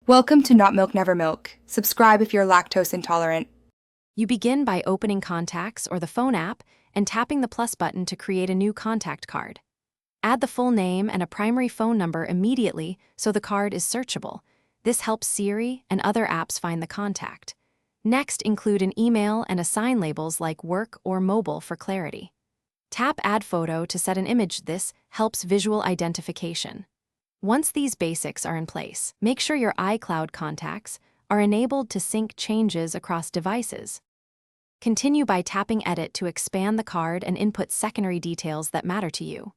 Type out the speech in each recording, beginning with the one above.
Welcome to Not Milk Never Milk. Subscribe if you're lactose intolerant. You begin by opening Contacts or the phone app and tapping the plus button to create a new contact card. Add the full name and a primary phone number immediately so the card is searchable. This helps Siri and other apps find the contact. Next, include an email and assign labels like work or mobile for clarity. Tap Add Photo to set an image. This helps visual identification. Once these basics are in place, make sure your iCloud contacts are enabled to sync changes across devices. Continue by tapping Edit to expand the card and input secondary details that matter to you.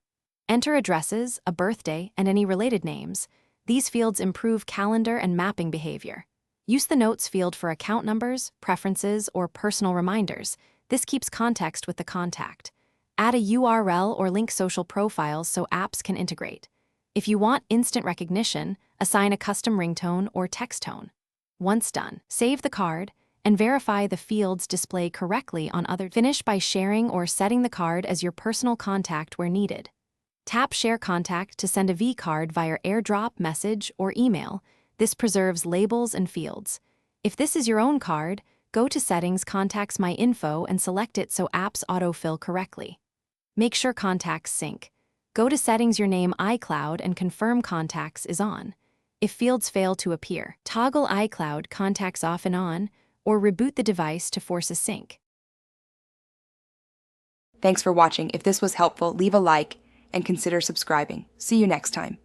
Enter addresses, a birthday, and any related names. These fields improve calendar and mapping behavior. Use the Notes field for account numbers, preferences, or personal reminders. This keeps context with the contact. Add a URL or link social profiles so apps can integrate. If you want instant recognition, assign a custom ringtone or text tone. Once done, save the card and verify the fields display correctly on other. Finish by sharing or setting the card as your personal contact where needed. Tap Share Contact to send a V card via AirDrop, message, or email. This preserves labels and fields. If this is your own card, go to Settings, Contacts, My Info, and select it so apps autofill correctly. Make sure contacts sync. Go to Settings, your name, iCloud, and confirm contacts is on. If fields fail to appear, toggle iCloud contacts off and on, or reboot the device to force a sync. Thanks for watching. If this was helpful, leave a like and consider subscribing. See you next time.